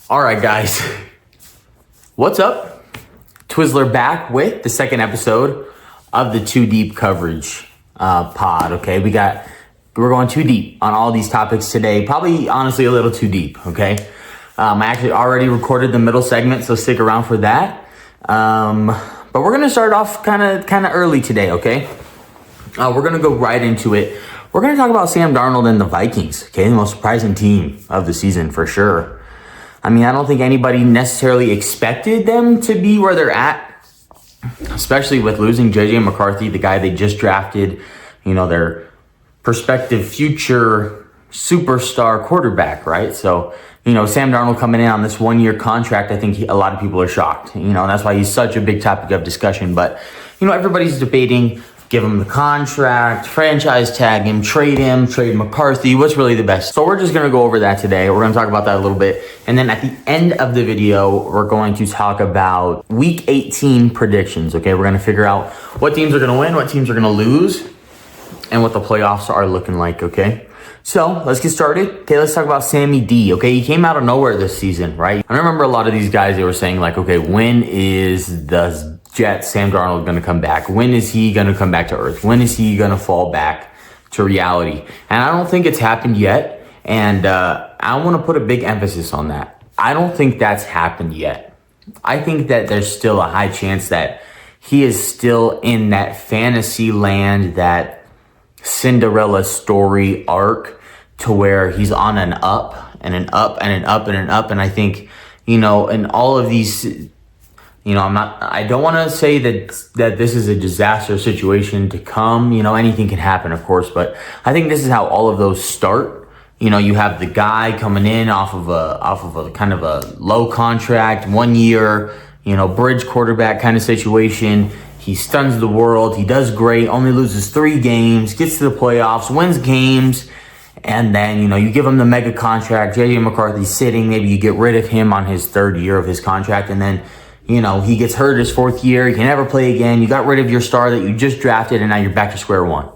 All right, guys. What's up? Twizzler back with the second episode of the Too Deep coverage pod. Okay, we're going too deep on all these topics today. Probably, honestly, a little too deep. Okay, I actually already recorded the middle segment, so stick around for that. But we're gonna start off kind of early today. Okay, we're gonna go right into it. We're gonna talk about Sam Darnold and the Vikings. Okay, the most surprising team of the season for sure. I mean, I don't think anybody necessarily expected them to be where they're at, especially with losing J.J. McCarthy, the guy they just drafted, their prospective future superstar quarterback, right? So, Sam Darnold coming in on this 1-year contract, I think a lot of people are shocked, and that's why he's such a big topic of discussion. But, everybody's debating, give him the contract, franchise tag him, trade McCarthy. What's really the best? So we're just going to go over that today. We're going to talk about that a little bit. And then at the end of the video, we're going to talk about week 18 predictions. Okay, we're going to figure out what teams are going to win, what teams are going to lose, and what the playoffs are looking like. Okay, so let's get started. Okay, let's talk about Sammy D. Okay, he came out of nowhere this season, right? I remember a lot of these guys, they were saying like, okay, when is the Jets, Sam Darnold, going to come back? When is he going to come back to earth? When is he going to fall back to reality? And I don't think it's happened yet. And I want to put a big emphasis on that. I don't think that's happened yet. I think that there's still a high chance that he is still in that fantasy land, that Cinderella story arc, to where he's on an up and an up and an up and an up. And I think, in all of these, I don't want to say that this is a disaster situation to come. Anything can happen, of course, but I think this is how all of those start. You have the guy coming in off of a kind of a low contract, 1 year, bridge quarterback kind of situation. He stuns the world. He does great, only loses 3 games, gets to the playoffs, wins games. And then, you give him the mega contract. J.J. McCarthy's sitting. Maybe you get rid of him on his 3rd year of his contract. And then, he gets hurt his 4th year. He can never play again. You got rid of your star that you just drafted, and now you're back to square one.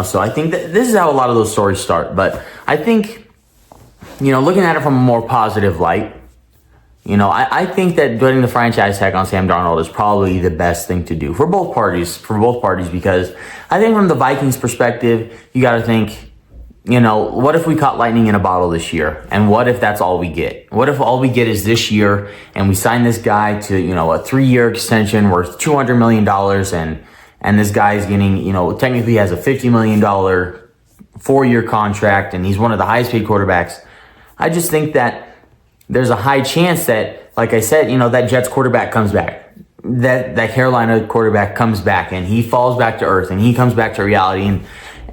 So I think that this is how a lot of those stories start. But I think, looking at it from a more positive light, I think that putting the franchise tag on Sam Darnold is probably the best thing to do for both parties, because I think from the Vikings perspective, you got to think, what if we caught lightning in a bottle this year? And what if that's all we get? What if all we get is this year and we sign this guy to, a 3-year extension worth $200 million, and this guy's getting, technically has a $50 million 4-year contract, and he's one of the highest paid quarterbacks. I just think that there's a high chance that, like I said, that Jets quarterback comes back. That Carolina quarterback comes back, and he falls back to earth, and he comes back to reality,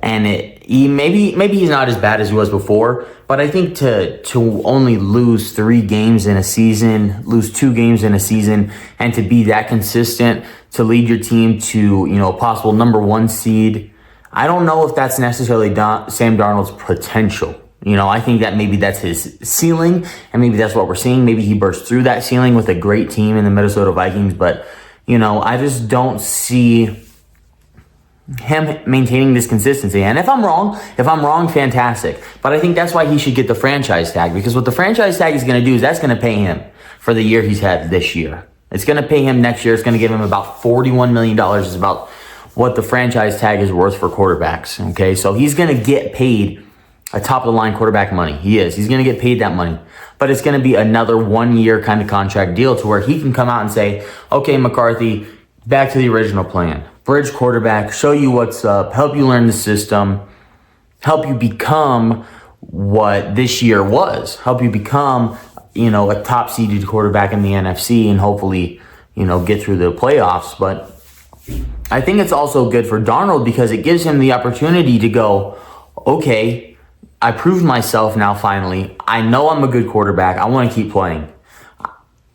and maybe he's not as bad as he was before, but I think to only lose 3 games in a season, lose 2 games in a season, and to be that consistent, to lead your team to, a possible number 1 seed, I don't know if that's necessarily Sam Darnold's potential. I think that maybe that's his ceiling, and maybe that's what we're seeing. Maybe he burst through that ceiling with a great team in the Minnesota Vikings, but, I just don't see him maintaining this consistency. And if I'm wrong, fantastic. But I think that's why he should get the franchise tag, because what the franchise tag is going to do is that's going to pay him for the year he's had this year. It's going to pay him next year. It's going to give him about $41 million is about what the franchise tag is worth for quarterbacks. Okay, so he's going to get paid a top-of-the-line quarterback money. He's going to get paid that money. But it's going to be another 1-year kind of contract deal to where he can come out and say, okay, McCarthy, back to the original plan. Bridge quarterback, show you what's up, help you learn the system, help you become what this year was, help you become, a top-seeded quarterback in the NFC, and hopefully, get through the playoffs. But I think it's also good for Darnold because it gives him the opportunity to go, okay, I proved myself now finally. I know I'm a good quarterback. I want to keep playing.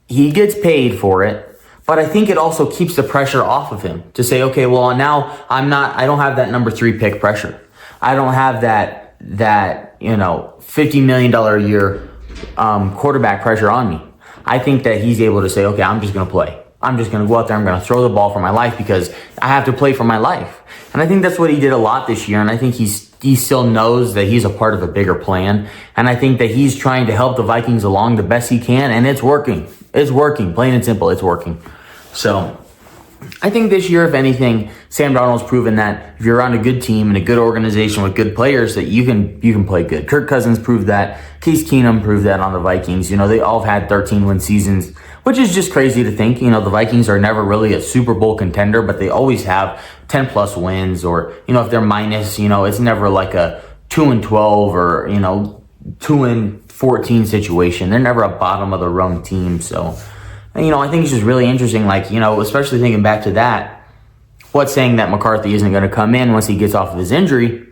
He gets paid for it. But I think it also keeps the pressure off of him to say, okay, well, now I don't have that number 3 pick pressure. I don't have that $50 million a year quarterback pressure on me. I think that he's able to say, okay, I'm just going to play. I'm just going to go out there. I'm going to throw the ball for my life because I have to play for my life. And I think that's what he did a lot this year. And I think he's he still knows that he's a part of a bigger plan. And I think that he's trying to help the Vikings along the best he can, and it's working. It's working, plain and simple, it's working. So I think this year, if anything, Sam Darnold's proven that if you're around a good team and a good organization with good players, that you can play good. Kirk Cousins proved that. Case Keenum proved that on the Vikings. You know, they all have had 13-win seasons, which is just crazy to think. You know, the Vikings are never really a Super Bowl contender, but they always have 10-plus wins. Or, you know, if they're minus, you know, it's never like a 2-12 or, you know, 2-14 situation. They're never a bottom-of-the-rung team. So, you know, I think it's just really interesting, like, you know, especially thinking back to that, what's saying that McCarthy isn't going to come in once he gets off of his injury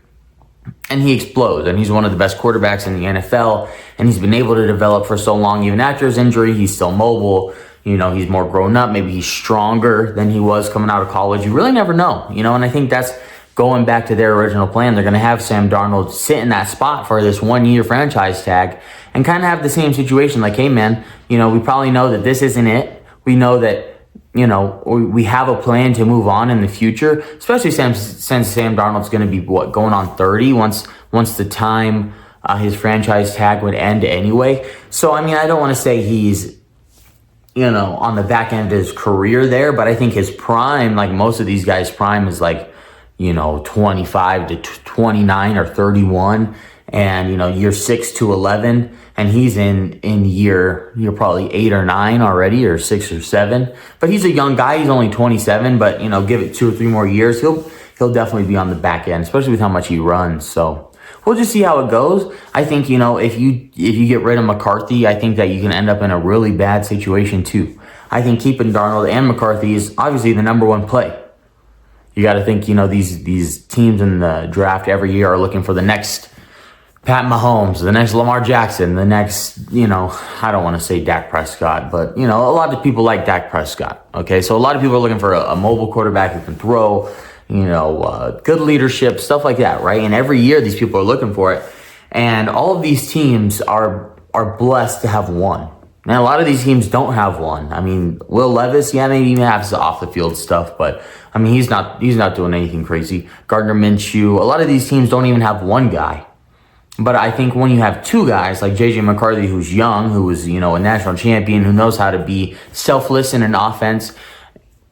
and he explodes, and he's one of the best quarterbacks in the NFL, and he's been able to develop for so long. Even after his injury, he's still mobile. You know, he's more grown up. Maybe he's stronger than he was coming out of college. You really never know, you know, and I think that's going back to their original plan. They're going to have Sam Darnold sit in that spot for this 1-year franchise tag and kind of have the same situation. Like, hey, man, you know, we probably know that this isn't it. We know that, you know, we have a plan to move on in the future, especially since Sam Darnold's going to be, going on 30 once the time his franchise tag would end anyway. So, I mean, I don't want to say he's, you know, on the back end of his career there, but I think his prime, like most of these guys' prime, is like, you know, 25 to 29 or 31, and, you know, year 6 to 11, and he's in year probably 8 or 9 already, or 6 or 7. But he's a young guy. He's only 27, but, you know, give it 2 or 3 more years, he'll definitely be on the back end, especially with how much he runs. So we'll just see how it goes. I think, you know, if you get rid of McCarthy, I think that you can end up in a really bad situation too. I think keeping Darnold and McCarthy is obviously the number one play. You got to think, you know, these teams in the draft every year are looking for the next Pat Mahomes, the next Lamar Jackson, the next, you know, I don't want to say Dak Prescott, but, you know, a lot of people like Dak Prescott, okay? So a lot of people are looking for a mobile quarterback who can throw, you know, good leadership, stuff like that, right? And every year these people are looking for it. And all of these teams are blessed to have one. And a lot of these teams don't have one. I mean, Will Levis, yeah, maybe he has off the field stuff, but I mean, he's not doing anything crazy. Gardner Minshew, a lot of these teams don't even have one guy. But I think when you have 2 guys like J.J. McCarthy, who's young, who was, you know, a national champion, who knows how to be selfless in an offense,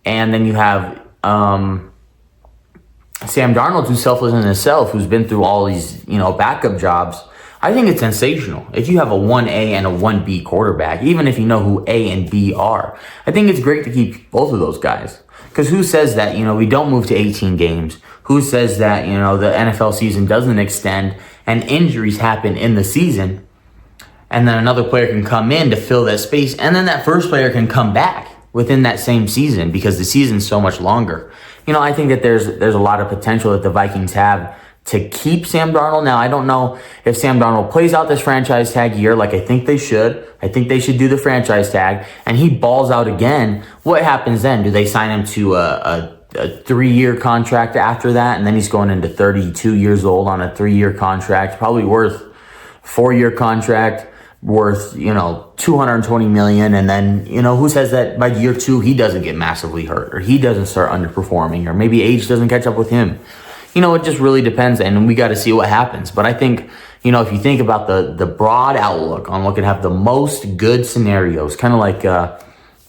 and then you have Sam Darnold, who's selfless in himself, who's been through all these, you know, backup jobs, I think it's sensational. If you have a 1A and a 1B quarterback, even if you know who A and B are, I think it's great to keep both of those guys. Because who says that, you know, we don't move to 18 games? Who says that, you know, the NFL season doesn't extend and injuries happen in the season, and then another player can come in to fill that space, and then that first player can come back within that same season because the season's so much longer. You know, I think that there's a lot of potential that the Vikings have to keep Sam Darnold. Now, I don't know if Sam Darnold plays out this franchise tag year like I think they should. I think they should do the franchise tag, and he balls out again. What happens then? Do they sign him to a 3-year contract after that, and then he's going into 32 years old on a 3-year contract, probably worth 4-year contract, worth, you know, $220 million, and then, you know, who says that by year 2 he doesn't get massively hurt, or he doesn't start underperforming, or maybe age doesn't catch up with him. You know, it just really depends, and we got to see what happens. But I think, you know, if you think about the broad outlook on what could have the most good scenarios, kind of like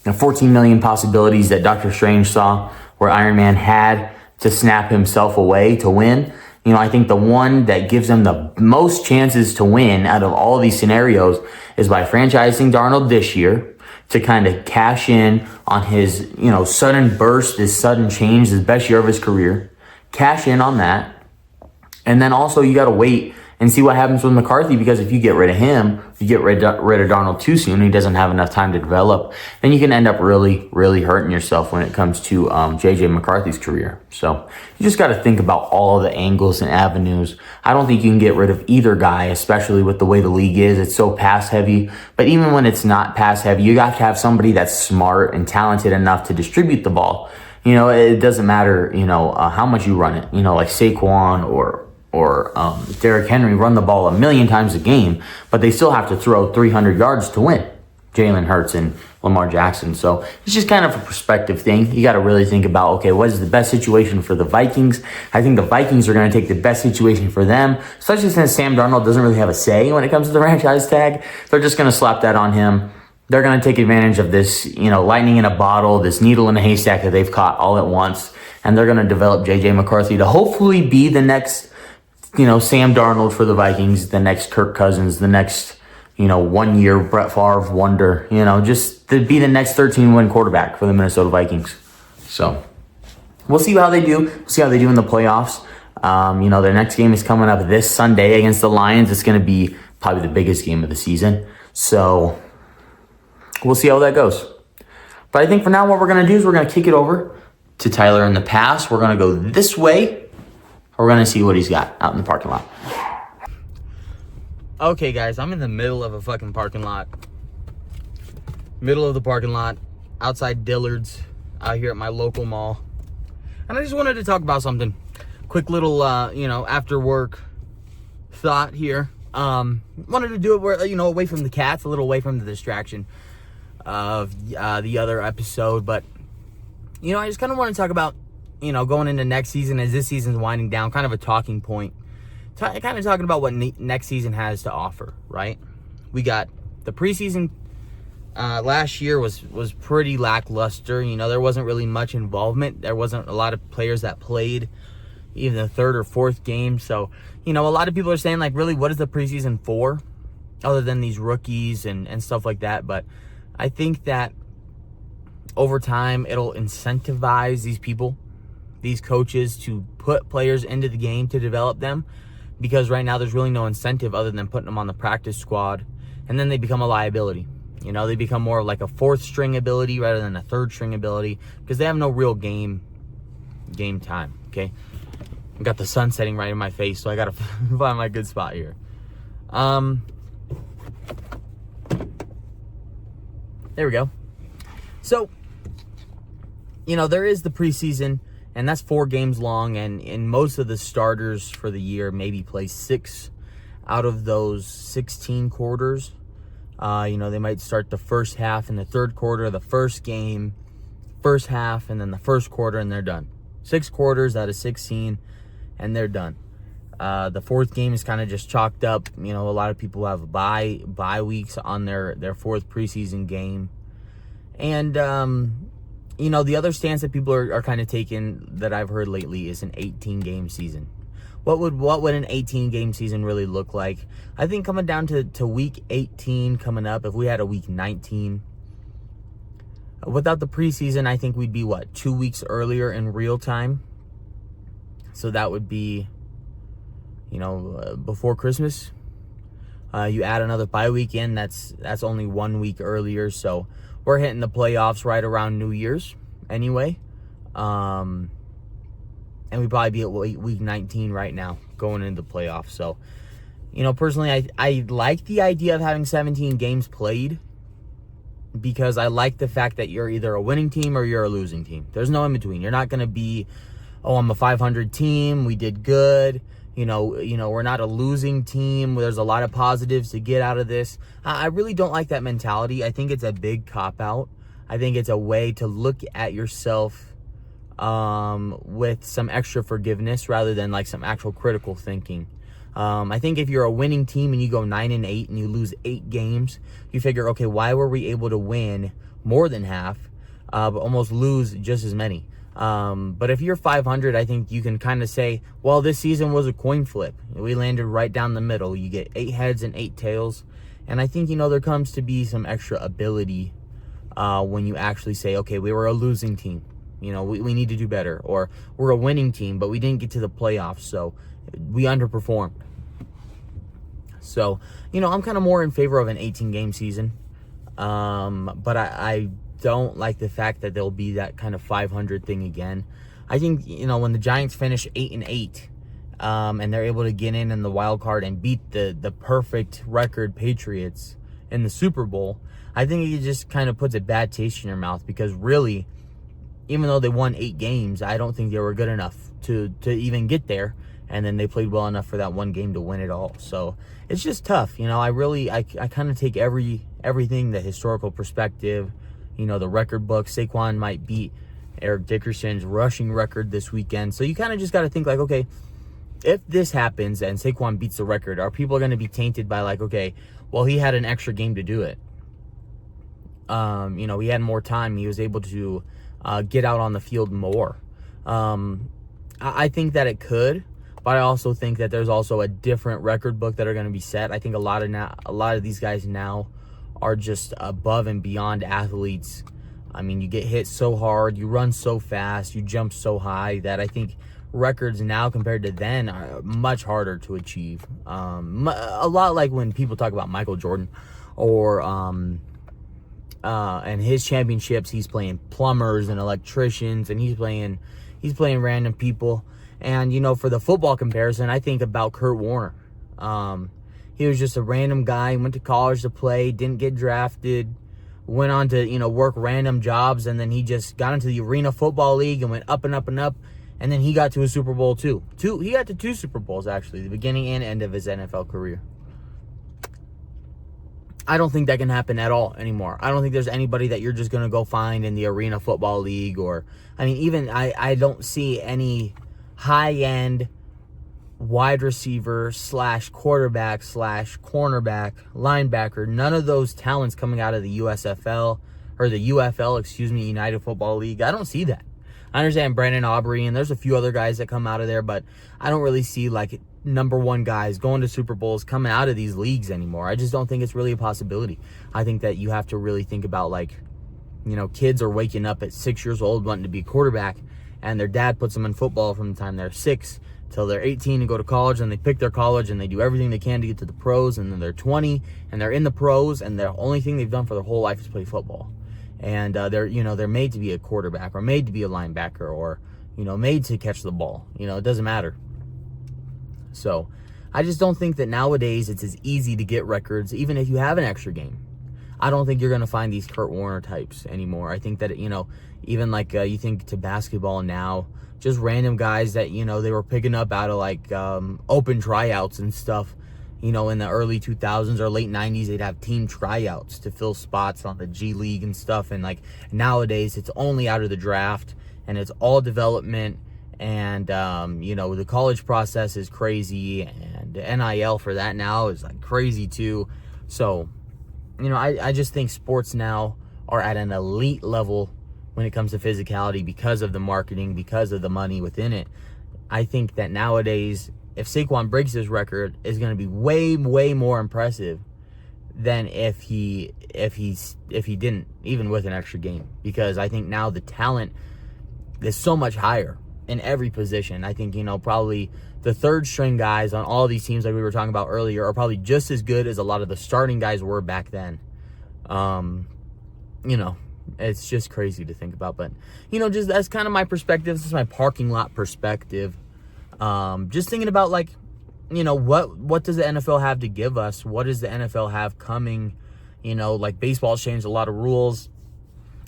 14 million possibilities that Doctor Strange saw, where Iron Man had to snap himself away to win. You know, I think the one that gives them the most chances to win out of all of these scenarios is by franchising Darnold this year to kind of cash in on his, you know, sudden burst, his sudden change, his best year of his career. Cash in on that. And then also you got to wait and see what happens with McCarthy, because if you get rid of him, you get rid of Darnold too soon, and he doesn't have enough time to develop, then you can end up really, really hurting yourself when it comes to J.J. McCarthy's career. So you just got to think about all the angles and avenues. I don't think you can get rid of either guy, especially with the way the league is. It's so pass heavy. But even when it's not pass heavy, you have to have somebody that's smart and talented enough to distribute the ball. You know, it doesn't matter, you know, how much you run it. You know, like Saquon or Derrick Henry run the ball 1,000,000 times a game, but they still have to throw 300 yards to win. Jalen Hurts and Lamar Jackson. So it's just kind of a perspective thing. You got to really think about, okay, what is the best situation for the Vikings? I think the Vikings are going to take the best situation for them, especially since Sam Darnold doesn't really have a say when it comes to the franchise tag. They're just going to slap that on him. They're going to take advantage of this, lightning in a bottle, this needle in a haystack that they've caught all at once. And they're going to develop J.J. McCarthy to hopefully be the next, Sam Darnold for the Vikings, the next Kirk Cousins, the next, 1 year Brett Favre wonder, just to be the next 13-win quarterback for the Minnesota Vikings. So we'll see how they do. We'll see how they do in the playoffs. Their next game is coming up this Sunday against the Lions. It's going to be probably the biggest game of the season. So we'll see how that goes. But I think for now what we're going to do is we're going to kick it over to Tyler in the pass. We're going to go this way. We're going to see what he's got out in the parking lot. Okay, guys, I'm in the middle of a fucking parking lot. Middle of the parking lot, outside Dillard's, out here at my local mall. And I just wanted to talk about something. Quick little, after work thought here. Wanted to do it where, away from the cats, a little away from the distraction of the other episode. But, I just kind of want to talk about, going into next season as this season's winding down, kind of a talking point. Kind of talking about what next season has to offer, right? We got the preseason last year was pretty lackluster. There wasn't really much involvement. There wasn't a lot of players that played even the third or fourth game. So, a lot of people are saying, like, really, what is the preseason for other than these rookies and stuff like that? But I think that over time, it'll incentivize these people, these coaches, to put players into the game to develop them, because right now there's really no incentive other than putting them on the practice squad, and then they become a liability. They become more like a fourth string ability rather than a third string ability because they have no real game time, okay? I've got the sun setting right in my face, so I got to find my good spot here. There we go. So, there is the preseason, and that's 4 games long, and most of the starters for the year maybe play 6 out of those 16 quarters. They might start the first half in the third quarter, the first game, first half, and then the first quarter, and they're done. 6 quarters out of 16, and they're done. The fourth game is kind of just chalked up. A lot of people have bye weeks on their fourth preseason game. And, the other stance that people are kind of taking that I've heard lately is an 18-game season. What would an 18-game season really look like? I think coming down to week 18 coming up, if we had a week 19, without the preseason, I think we'd be, 2 weeks earlier in real time? So that would be, before Christmas. You add another bye week in, that's only 1 week earlier, so we're hitting the playoffs right around New Year's anyway. And we'd probably be at week 19 right now going into the playoffs. So, personally, I like the idea of having 17 games played because I like the fact that you're either a winning team or you're a losing team. There's no in between. You're not going to be, I'm a 500 team, we did good. We're not a losing team. There's a lot of positives to get out of this. I really don't like that mentality. I think it's a big cop-out. I think it's a way to look at yourself with some extra forgiveness rather than like some actual critical thinking. I think if you're a winning team and you go 9-8 and you lose 8 games, you figure, okay, why were we able to win more than half, but almost lose just as many? But if you're 500, I think you can kind of say, well, this season was a coin flip. We landed right down the middle. You get 8 heads and 8 tails. And I think, there comes to be some extra ability when you actually say, okay, we were a losing team. We need to do better. Or we're a winning team, but we didn't get to the playoffs, so we underperformed. So, I'm kind of more in favor of an 18-game season. But I don't like the fact that there'll be that kind of 500 thing again. I think, when the Giants finish 8-8, and they're able to get in the wild card and beat the perfect record Patriots in the Super Bowl, I think it just kind of puts a bad taste in your mouth because really, even though they won 8 games, I don't think they were good enough to even get there. And then they played well enough for that one game to win it all. So it's just tough. I kind of take everything, the historical perspective, the record book. Saquon might beat Eric Dickerson's rushing record this weekend. So you kind of just got to think like, okay, if this happens and Saquon beats the record, are people going to be tainted by like, okay, well, he had an extra game to do it. He had more time. He was able to get out on the field more. I think that it could, but I also think that there's also a different record book that are going to be set. I think a lot of these guys now are just above and beyond athletes. I mean, you get hit so hard, you run so fast, you jump so high that I think records now compared to then are much harder to achieve. A lot like when people talk about Michael Jordan or and his championships, he's playing plumbers and electricians, and he's playing random people. And for the football comparison, I think about Kurt Warner. He was just a random guy, went to college to play, didn't get drafted, went on to work random jobs, and then he just got into the Arena Football League and went up and up and up. And then he got to a Super Bowl too. He got to 2 Super Bowls, actually, the beginning and end of his NFL career. I don't think that can happen at all anymore. I don't think there's anybody that you're just going to go find in the Arena Football League I don't see any high-end wide receiver / quarterback / cornerback, linebacker, none of those talents coming out of the USFL or the UFL, United Football League. I don't see that. I understand Brandon Aubrey, and there's a few other guys that come out of there, but I don't really see like number one guys going to Super Bowls coming out of these leagues anymore. I just don't think it's really a possibility. I think that you have to really think about kids are waking up at 6 years old wanting to be a quarterback, and their dad puts them in football from the time they're 6 till they're 18 and go to college, and they pick their college and they do everything they can to get to the pros, and then they're 20 and they're in the pros, and the only thing they've done for their whole life is play football. And they're made to be a quarterback or made to be a linebacker or made to catch the ball. It doesn't matter. So I just don't think that nowadays it's as easy to get records even if you have an extra game. I don't think you're going to find these Kurt Warner types anymore. I think that even you think to basketball now, just random guys that they were picking up out of open tryouts and stuff. In the early 2000s or late 90s, they'd have team tryouts to fill spots on the G League and stuff. And nowadays, it's only out of the draft, and it's all development. And the college process is crazy, and the NIL for that now is crazy too. So, I just think sports now are at an elite level when it comes to physicality because of the marketing, because of the money within it. I think that nowadays, if Saquon breaks his record, is going to be way, way more impressive than if he didn't, even with an extra game. Because I think now the talent is so much higher in every position. I think, probably the third string guys on all these teams like we were talking about earlier are probably just as good as a lot of the starting guys were back then. It's just crazy to think about. But, just that's kind of my perspective. This is my parking lot perspective. Just thinking about what does the NFL have to give us? What does the NFL have coming? Baseball's changed a lot of rules,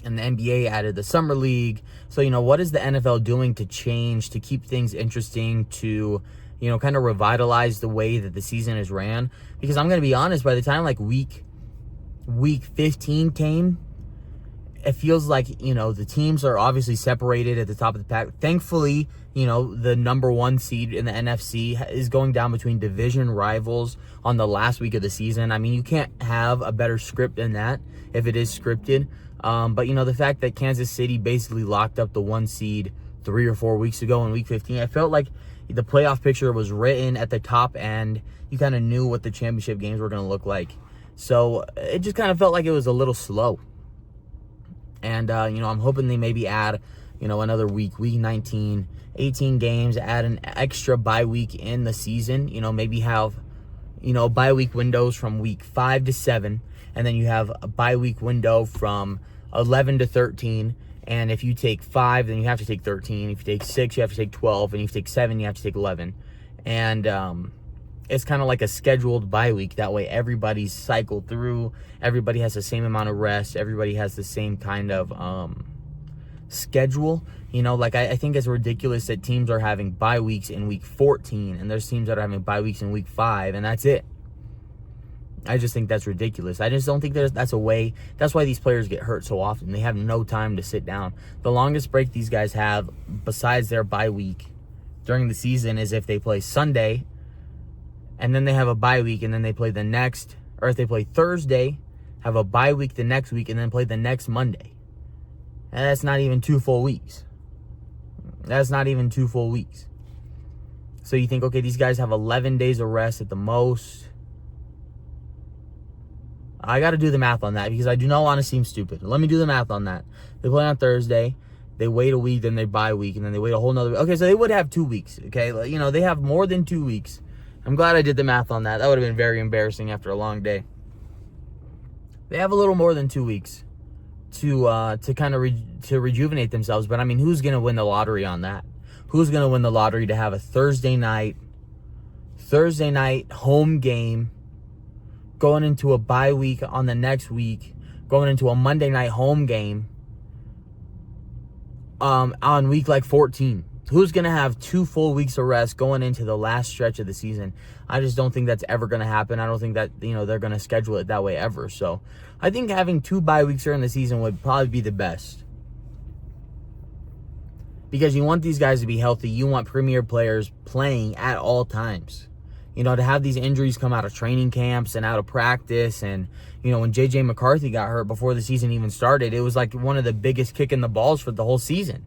and the NBA added the summer league. So, what is the NFL doing to change, to keep things interesting, to, kind of revitalize the way that the season is ran? Because I'm going to be honest, by the time week 15 came, it feels like, the teams are obviously separated at the top of the pack. Thankfully, the number one seed in the NFC is going down between division rivals on the last week of the season. I mean, you can't have a better script than that if it is scripted. But, the fact that Kansas City basically locked up the 1 seed 3 or 4 weeks ago in week 15, I felt like the playoff picture was written at the top end. You kind of knew what the championship games were going to look like. So it just kind of felt like it was a little slow. And, I'm hoping they maybe add, another week 19, 18 games, add an extra bye week in the season, maybe have, bye week windows from week 5 to 7. And then you have a bye week window from 11 to 13. And if you take 5, then you have to take 13. If you take 6, you have to take 12. And if you take 7, you have to take 11. And it's kind of like a scheduled bye week. That way everybody's cycled through. Everybody has the same amount of rest. Everybody has the same kind of schedule. I think it's ridiculous that teams are having bye weeks in week 14. And there's teams that are having bye weeks in week 5. And that's it. I just think that's ridiculous. I just don't think that's a way. That's why these players get hurt so often. They have no time to sit down. The longest break these guys have, besides their bye week during the season, is if they play Sunday, and then they have a bye week, and then they play the next, or if they play Thursday, have a bye week the next week, and then play the next Monday. And that's not even 2 full weeks. That's not even 2 full weeks. So you think, okay, these guys have 11 days of rest at the most. I got to do the math on that because I do not want to seem stupid. Let me do the math on that. They play on Thursday. They wait a week, then they bye week, and then they wait a whole nother week. Okay, so they would have 2 weeks, okay? They have more than 2 weeks. I'm glad I did the math on that. That would have been very embarrassing after a long day. They have a little more than 2 weeks to kind of to rejuvenate themselves. But, I mean, who's going to win the lottery on that? Who's going to win the lottery to have a Thursday night home game, going into a bye week on the next week, going into a Monday night home game on week like 14? Who's going to have 2 full weeks of rest going into the last stretch of the season? I just don't think that's ever going to happen. I don't think that, they're going to schedule it that way ever. So I think having 2 bye weeks during the season would probably be the best. Because you want these guys to be healthy. You want premier players playing at all times. To have these injuries come out of training camps and out of practice. And, when J.J. McCarthy got hurt before the season even started, it was like one of the biggest kick in the balls for the whole season.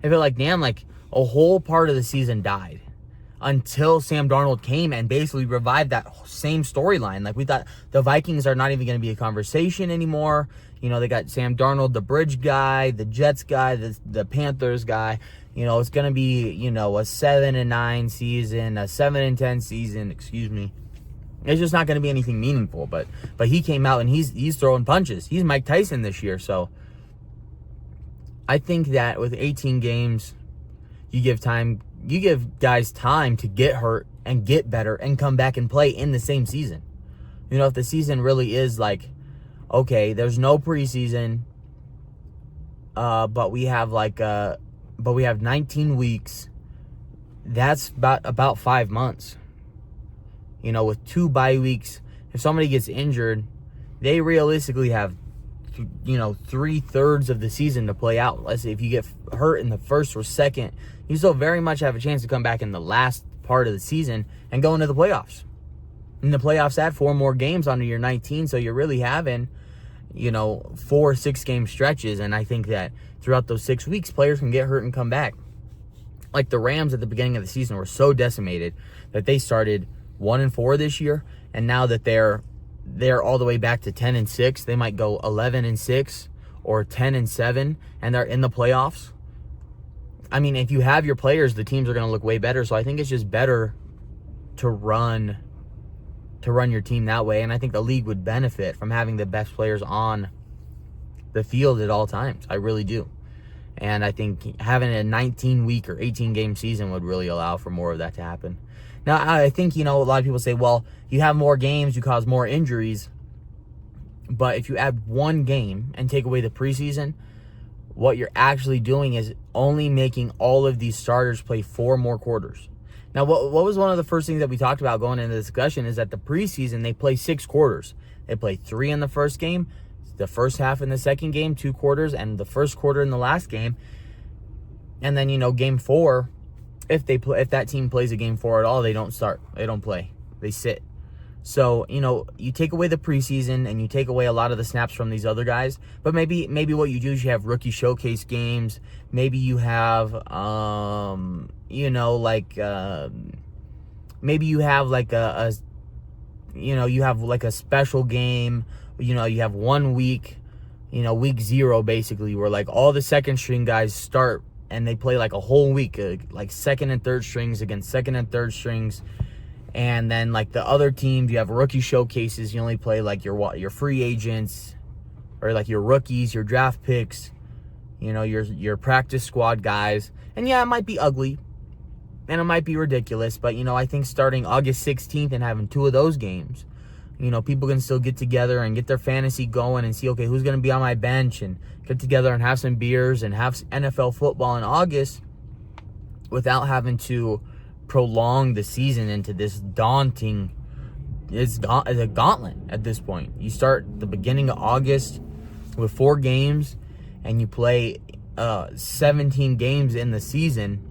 I feel like, damn, like a whole part of the season died until Sam Darnold came and basically revived that same storyline. Like, we thought the Vikings are not even going to be a conversation anymore. They got Sam Darnold, the bridge guy, the Jets guy, the Panthers guy. It's going to be, a 7-9 season, a 7-10 season, excuse me. It's just not going to be anything meaningful. But he came out and he's throwing punches. He's Mike Tyson this year. So I think that with 18 games, you give guys time to get hurt and get better and come back and play in the same season. If the season really is like, okay, there's no preseason, but we have 19 weeks. That's about 5 months. With 2 bye weeks, if somebody gets injured, they realistically have 3/3 of the season to play out. Let's say if you get hurt in the first or second, you still very much have a chance to come back in the last part of the season and go into the playoffs. And the playoffs add 4 more games onto your 19, so you're really having 4 6-game stretches. And I think that throughout those 6 weeks, players can get hurt and come back. Like the Rams at the beginning of the season were so decimated that they started 1-4 this year, and now that they're all the way back to 10-6, they might go 11-6 or 10-7, and they're in the playoffs. I mean, if you have your players, the teams are going to look way better. So I think it's just better to run your team that way. And I think the league would benefit from having the best players on the field at all times. I really do. And I think having a 19-week or 18-game season would really allow for more of that to happen. Now, I think, a lot of people say, well, you have more games, you cause more injuries. But if you add 1 game and take away the preseason, what you're actually doing is only making all of these starters play 4 more quarters. Now, what was one of the first things that we talked about going into the discussion is that the preseason, they play 6 quarters. They play 3 in the first game, the first half in the second game, 2 quarters, and the first quarter in the last game. And then, game 4, if that team plays a game 4 at all, they don't start. They don't play. They sit. So, you take away the preseason and you take away a lot of the snaps from these other guys. But maybe what you do is you have rookie showcase games. Maybe you have, maybe you have like you have like a special game. You have 1 week, week 0 basically, where like all the second string guys start and they play like a whole week, like second and third strings against second and third strings. And then, like, the other teams, you have rookie showcases. You only play, like, your free agents or, like, your rookies, your draft picks, your practice squad guys. And, yeah, it might be ugly and it might be ridiculous. But, I think starting August 16th and having 2 of those games, people can still get together and get their fantasy going and see, okay, who's going to be on my bench, and get together and have some beers and have NFL football in August without having to prolong the season into this daunting it's a gauntlet at this point. You start the beginning of August with 4 games, and you play 17 games in the season.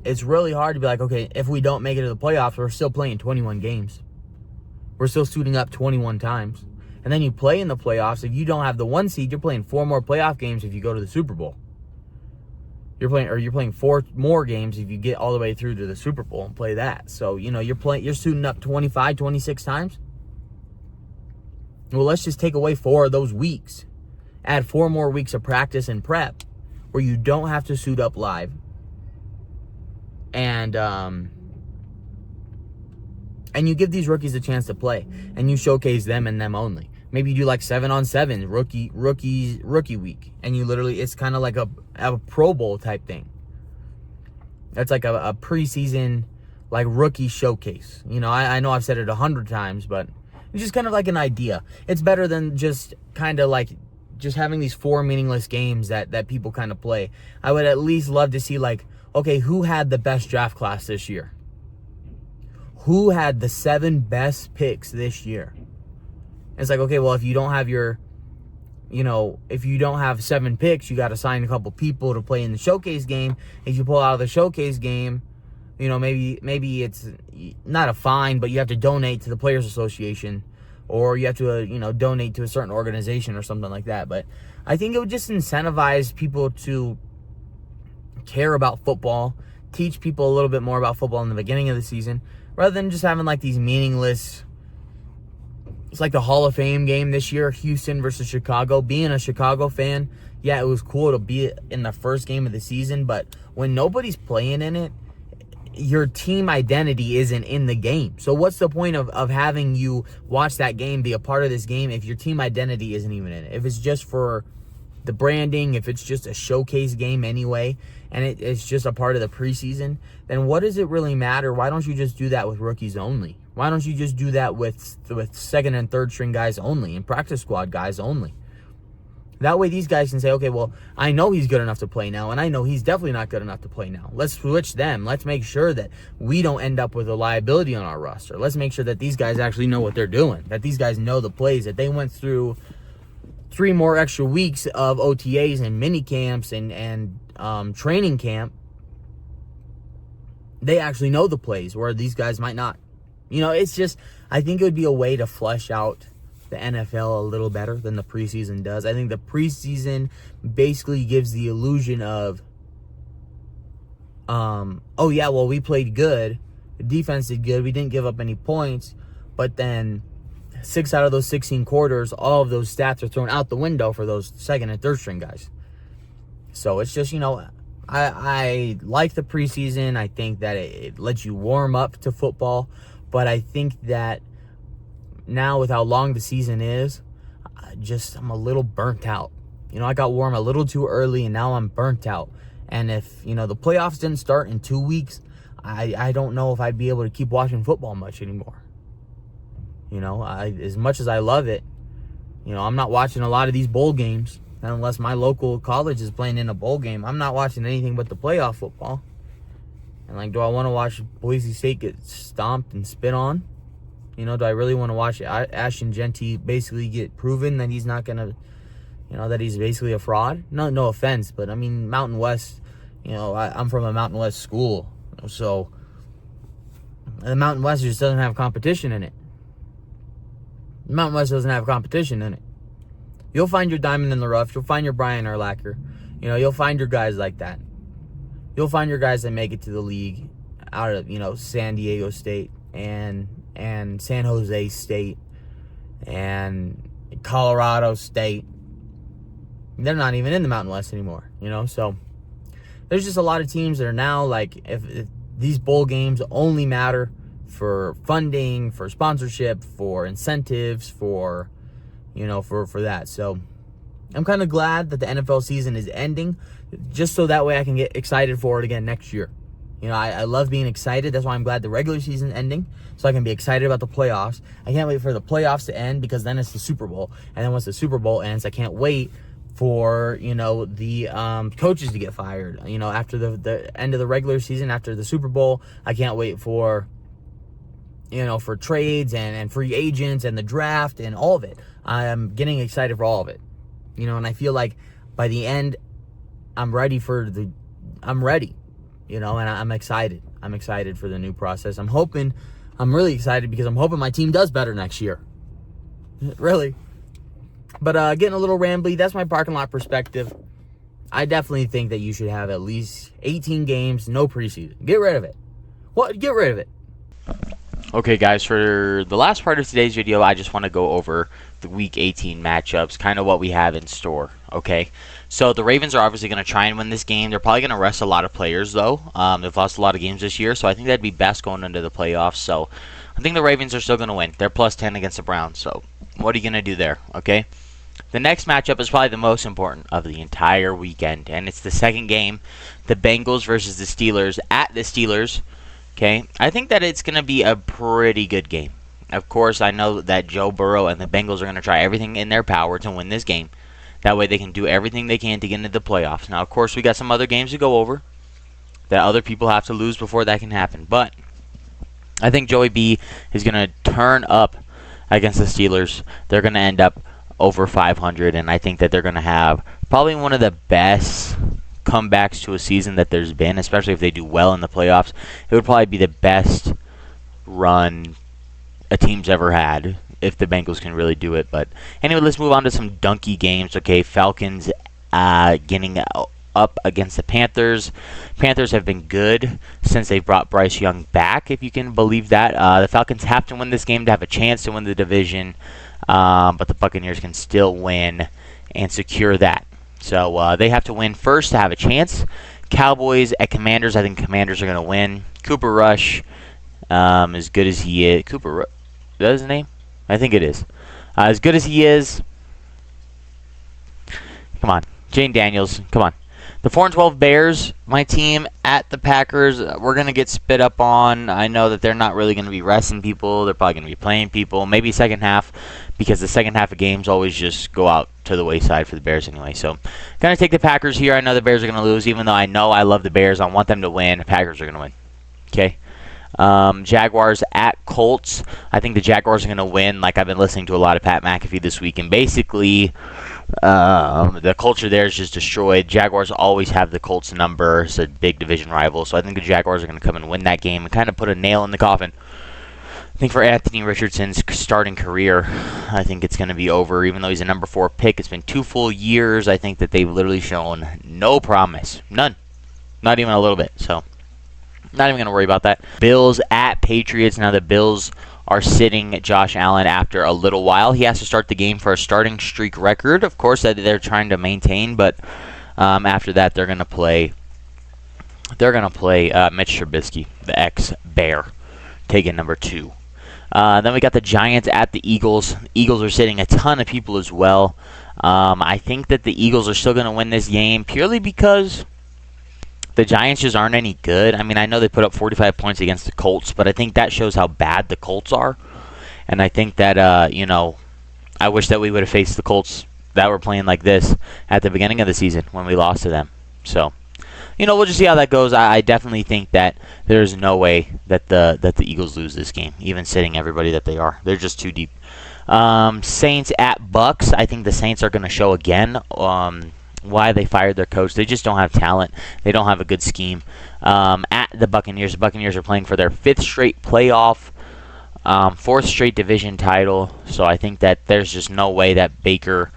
It's really hard to be like, okay, if we don't make it to the playoffs, we're still playing 21 games. We're still suiting up 21 times. And then you play in the playoffs. If you don't have the 1 seed, you're playing 4 more playoff games if you go to the Super Bowl. You're playing 4 more games if you get all the way through to the Super Bowl and play that. So, you're suiting up 25, 26 times. Well, let's just take away 4 of those weeks. Add 4 more weeks of practice and prep where you don't have to suit up live. And you give these rookies a chance to play, and you showcase them and them only. Maybe you do like 7-on-7 rookie week, and you literally, it's kind of like a Pro Bowl type thing. That's like a preseason like rookie showcase. I know I've said it 100 times, but it's just kind of like an idea. It's better than just kind of like just having these 4 meaningless games that people kind of play. I would at least love to see, like, okay, who had the best draft class this year? Who had the 7 best picks this year? It's like, okay, well, if you don't have 7 picks, you got to sign a couple people to play in the showcase game. If you pull out of the showcase game, maybe it's not a fine, but you have to donate to the Players Association, or you have to, donate to a certain organization or something like that. But I think it would just incentivize people to care about football, teach people a little bit more about football in the beginning of the season, rather than just having like these meaningless. It's like the Hall of Fame game this year, Houston versus Chicago. Being a Chicago fan, yeah, it was cool to be in the first game of the season, but when nobody's playing in it, your team identity isn't in the game. So what's the point of having you watch that game, be a part of this game, if your team identity isn't even in it? If it's just for the branding, if it's just a showcase game anyway, and it's just a part of the preseason, then what does it really matter? Why don't you just do that with rookies only? Why don't you just do that with second and third string guys only and practice squad guys only? That way these guys can say, okay, well, I know he's good enough to play now, and I know he's definitely not good enough to play now. Let's switch them. Let's make sure that we don't end up with a liability on our roster. Let's make sure that these guys actually know what they're doing, that these guys know the plays, that they went through 3 more extra weeks of OTAs and mini camps and training camp. They actually know the plays where these guys might not. It's just, I think it would be a way to flesh out the NFL a little better than the preseason does. I think the preseason basically gives the illusion of, oh yeah, well, we played good. The defense did good. We didn't give up any points. But then 6 out of those 16 quarters, all of those stats are thrown out the window for those second and third string guys. So it's just, I like the preseason. I think that it lets you warm up to football. But I think that now with how long the season is, I'm a little burnt out. I got warm a little too early, and now I'm burnt out. And if, the playoffs didn't start in 2 weeks, I don't know if I'd be able to keep watching football much anymore. As much as I love it, I'm not watching a lot of these bowl games. And unless my local college is playing in a bowl game, I'm not watching anything but the playoff football. And, do I want to watch Boise State get stomped and spit on? Do I really want to watch Ashton Genty basically get proven that he's not going to, that he's basically a fraud? No offense, but, Mountain West, I'm from a Mountain West school. So, the Mountain West just doesn't have competition in it. The Mountain West doesn't have competition in it. You'll find your diamond in the rough. You'll find your Brian Urlacher. You'll find your guys like that. You'll find your guys that make it to the league out of, San Diego State and San Jose State and Colorado State. They're not even in the Mountain West anymore, So there's just a lot of teams that are now, like, if these bowl games only matter for funding, for sponsorship, for incentives, for that. So I'm kind of glad that the NFL season is ending, just so that way I can get excited for it again next year. I love being excited. That's why I'm glad the regular season ending, so I can be excited about the playoffs. I can't wait for the playoffs to end, because then it's the Super Bowl. And then once the Super Bowl ends, I can't wait for, the coaches to get fired. After the end of the regular season, after the Super Bowl, I can't wait for, for trades and free agents and the draft and all of it. I'm getting excited for all of it. And I feel like by the end, I'm ready, and I'm excited. I'm excited for the new process. I'm really excited because I'm hoping my team does better next year. Really. But getting a little rambly, that's my parking lot perspective. I definitely think that you should have at least 18 games, no preseason. Get rid of it. Get rid of it. Okay, guys, for the last part of today's video, I just want to go over the Week 18 matchups, kind of what we have in store, okay? So the Ravens are obviously going to try and win this game. They're probably going to rest a lot of players, though. They've lost a lot of games this year, so I think that'd be best going into the playoffs. So I think the Ravens are still going to win. They're plus 10 against the Browns, so what are you going to do there, okay? The next matchup is probably the most important of the entire weekend, and it's the second game, the Bengals versus the Steelers at the Steelers. Okay, I think that it's going to be a pretty good game. Of course, I know that Joe Burrow and the Bengals are going to try everything in their power to win this game. That way they can do everything they can to get into the playoffs. Now, of course, we got some other games to go over that other people have to lose before that can happen. But I think Joey B is going to turn up against the Steelers. They're going to end up over 500, and I think that they're going to have probably one of the best comebacks to a season that there's been, especially if they do well in the playoffs. It would probably be the best run a team's ever had if the Bengals can really do it. But anyway, let's move on to some donkey games. Okay, Falcons getting up against the Panthers. Panthers have been good since they brought Bryce Young back, if you can believe that. The Falcons have to win this game to have a chance to win the division, but the Buccaneers can still win and secure that. So they have to win first to have a chance. Cowboys at Commanders. I think Commanders are going to win. Cooper Rush, as good as he is. Is that his name? I think it is. As good as he is. Come on. Jane Daniels. Come on. The 4-12 Bears, my team, at the Packers. We're going to get spit up on. I know that they're not really going to be resting people. They're probably going to be playing people. Maybe second half, because the second half of games always just go out to the wayside for the Bears anyway. So, going to take the Packers here. I know the Bears are going to lose, even though I know I love the Bears. I want them to win. The Packers are going to win. Okay? Jaguars at Colts. I think the Jaguars are going to win. Like, I've been listening to a lot of Pat McAfee this week, and basically the culture there is just destroyed. Jaguars always have the Colts number. It's a big division rival, so I think the Jaguars are going to come and win that game and kind of put a nail in the coffin. I think for Anthony Richardson's starting career, I think it's going to be over. Even though he's a number 4 pick, it's been 2 full years. I think that they've literally shown no promise. None. Not even a little bit. So, not even going to worry about that. Bills at Patriots. Now the Bills are sitting Josh Allen after a little while. He has to start the game for a starting streak record, of course, that they're trying to maintain. But after that, they're going to play. They're going to play Mitch Trubisky, the ex-Bear, taking number 2. Then we got the Giants at the Eagles. Eagles are sitting a ton of people as well. I think that the Eagles are still going to win this game purely because the Giants just aren't any good. I mean, I know they put up 45 points against the Colts, but I think that shows how bad the Colts are. And I think that, I wish that we would have faced the Colts that were playing like this at the beginning of the season when we lost to them. So, we'll just see how that goes. I definitely think that there's no way that the Eagles lose this game, even sitting everybody that they are. They're just too deep. Saints at Bucks. I think the Saints are going to show again why they fired their coach. They just don't have talent. They don't have a good scheme. At the Buccaneers are playing for their 5th straight playoff, 4th straight division title. So I think that there's just no way that Baker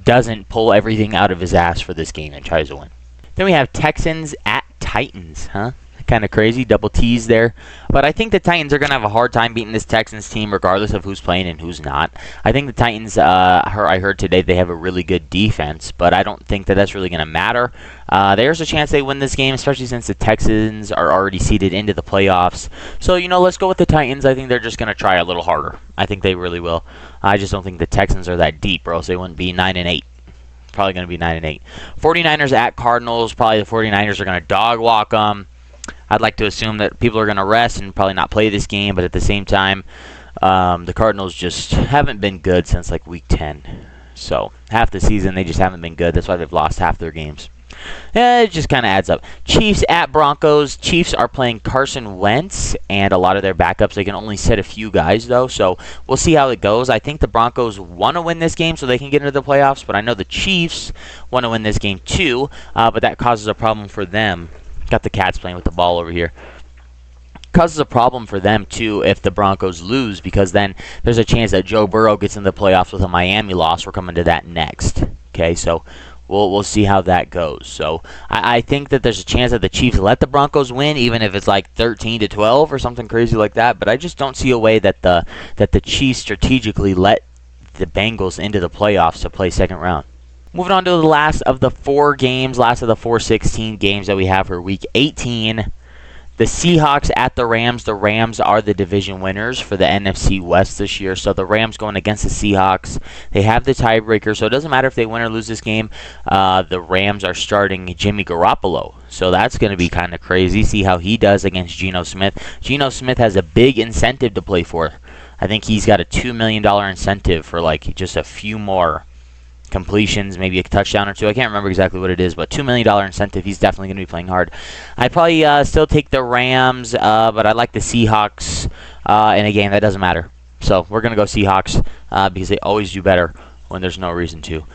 doesn't pull everything out of his ass for this game and tries to win. Then we have Texans at Titans, Kind of crazy, double T's there. But I think the Titans are going to have a hard time beating this Texans team regardless of who's playing and who's not. I think the Titans, I heard today, they have a really good defense, but I don't think that that's really going to matter. There's a chance they win this game, especially since the Texans are already seeded into the playoffs. So, let's go with the Titans. I think they're just going to try a little harder. I think they really will. I just don't think the Texans are that deep, or else they wouldn't be 9-8. Probably going to be 9-8. 49ers at Cardinals. Probably the 49ers are going to dog walk them. I'd like to assume that people are going to rest and probably not play this game, but at the same time, the Cardinals just haven't been good since like week 10. So half the season they just haven't been good. That's why they've lost half their games. It just kind of adds up. Chiefs at Broncos. Chiefs are playing Carson Wentz and a lot of their backups. They can only sit a few guys, though, so we'll see how it goes. I think the Broncos want to win this game so they can get into the playoffs, but I know the Chiefs want to win this game too, but that causes a problem for them. Got the Cats playing with the ball over here. Causes a problem for them too if the Broncos lose, because then there's a chance that Joe Burrow gets in the playoffs with a Miami loss. We're coming to that next. Okay, so we'll see how that goes. So I think that there's a chance that the Chiefs let the Broncos win, even if it's like 13-12 or something crazy like that. But I just don't see a way that the Chiefs strategically let the Bengals into the playoffs to play second round. Moving on to the last of the 4 16 games that we have for Week 18. The Seahawks at the Rams. The Rams are the division winners for the NFC West this year. So the Rams going against the Seahawks. They have the tiebreaker, so it doesn't matter if they win or lose this game. The Rams are starting Jimmy Garoppolo. So that's going to be kind of crazy. See how he does against Geno Smith. Geno Smith has a big incentive to play for. I think he's got a $2 million incentive for like just a few more completions, maybe a touchdown or two. I can't remember exactly what it is, but $2 million incentive. He's definitely going to be playing hard. I'd probably still take the Rams, but I like the Seahawks in a game. That doesn't matter. So we're going to go Seahawks because they always do better when there's no reason to.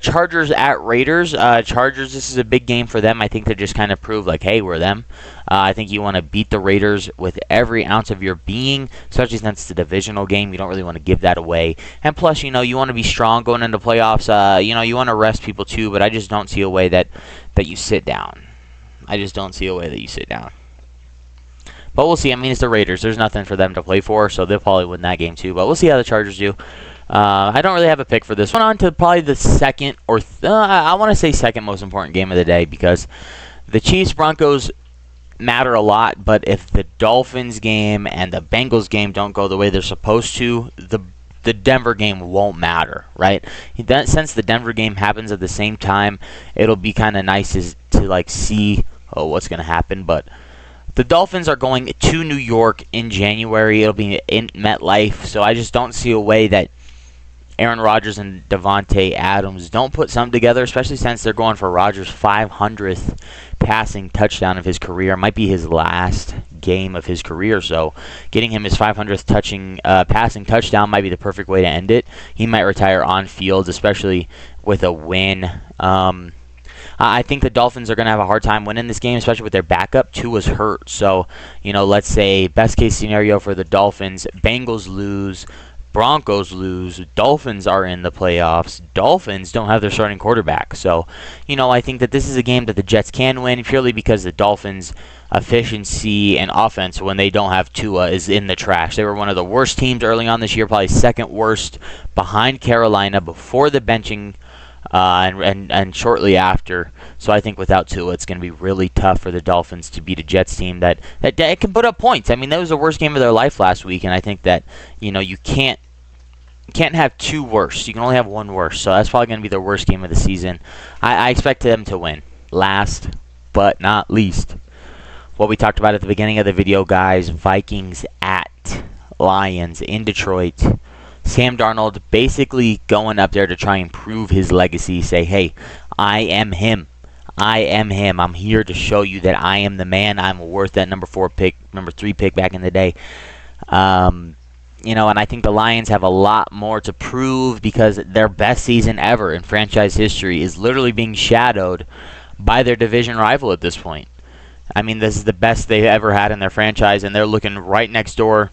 Chargers at Raiders. Chargers, this is a big game for them. I think they just kind of prove like, hey, we're them. I think you want to beat the Raiders with every ounce of your being, especially since it's a divisional game. You don't really want to give that away. And plus, you want to be strong going into playoffs. You want to rest people too, but I just don't see a way that you sit down. I just don't see a way that you sit down. But we'll see. I mean, it's the Raiders. There's nothing for them to play for, so they'll probably win that game too. But we'll see how the Chargers do. I don't really have a pick for this one. On to probably the second or I want to say second most important game of the day, because the Chiefs-Broncos matter a lot, but if the Dolphins game and the Bengals game don't go the way they're supposed to, the Denver game won't matter, right? Since the Denver game happens at the same time, it'll be kind of nice to like see what's going to happen, but the Dolphins are going to New York in January. It'll be in MetLife, so I just don't see a way that Aaron Rodgers and Davante Adams don't put something together, especially since they're going for Rodgers' 500th passing touchdown of his career. It might be his last game of his career, so getting him his 500th passing touchdown might be the perfect way to end it. He might retire on field, especially with a win. I think the Dolphins are going to have a hard time winning this game, especially with their backup. Tua's hurt, so let's say best case scenario for the Dolphins, Bengals lose, Broncos lose, Dolphins are in the playoffs, Dolphins don't have their starting quarterback. So, I think that this is a game that the Jets can win purely because the Dolphins' efficiency and offense when they don't have Tua is in the trash. They were one of the worst teams early on this year, probably second worst behind Carolina before the benching and shortly after. So I think without Tua, it's going to be really tough for the Dolphins to beat a Jets team that can put up points. I mean, that was the worst game of their life last week, and I think that you can't have two worse. You can only have one worse. So that's probably going to be their worst game of the season. I expect them to win. Last but not least, what we talked about at the beginning of the video, guys, Vikings at Lions in Detroit. Sam Darnold basically going up there to try and prove his legacy, say, hey, I am him. I am him. I'm here to show you that I am the man. I'm worth that number 3 pick back in the day. And I think the Lions have a lot more to prove because their best season ever in franchise history is literally being shadowed by their division rival at this point. I mean, this is the best they've ever had in their franchise, and they're looking right next door,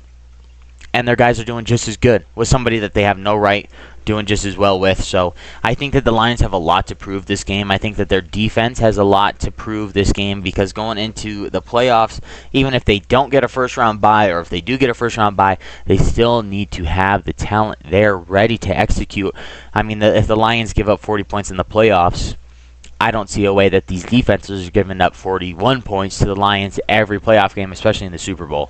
and their guys are doing just as good with somebody that they have no right doing just as well with. So I think that the Lions have a lot to prove this game. I think that their defense has a lot to prove this game because going into the playoffs, even if they don't get a first-round bye or if they do get a first-round bye, they still need to have the talent there ready to execute. I mean, if the Lions give up 40 points in the playoffs, I don't see a way that these defenses are giving up 41 points to the Lions every playoff game, especially in the Super Bowl.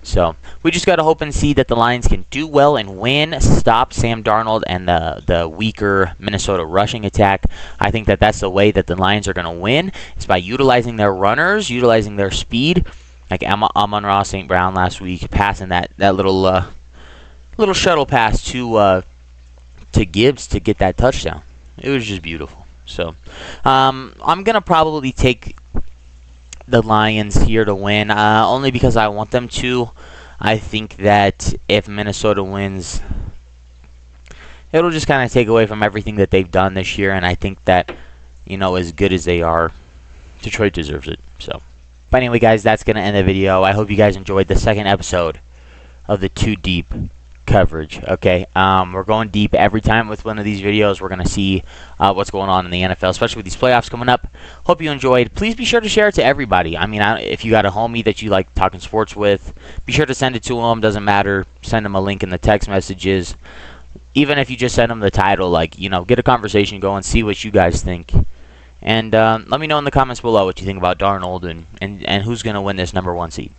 So we just got to hope and see that the Lions can do well and win, stop Sam Darnold and the weaker Minnesota rushing attack. I think that that's the way that the Lions are going to win, is by utilizing their runners, utilizing their speed, like Amon-Ra St. Brown last week, passing that little shuttle pass to Gibbs to get that touchdown. It was just beautiful. So, I'm going to probably take the Lions here to win, only because I want them to. I think that if Minnesota wins, it'll just kind of take away from everything that they've done this year, and I think that, as good as they are, Detroit deserves it. So, but anyway, guys, that's going to end the video. I hope you guys enjoyed the second episode of the Too Deep coverage. Okay, we're going deep every time with one of these videos. We're going to see what's going on in the NFL, especially with these playoffs coming up. Hope you enjoyed. Please be sure to share it to everybody. I mean, if you got a homie that you like talking sports with, be sure to send it to them. Doesn't matter. Send them a link in the text messages. Even if you just send them the title, get a conversation going, see what you guys think. And let me know in the comments below what you think about Darnold and who's going to win this #1 seed.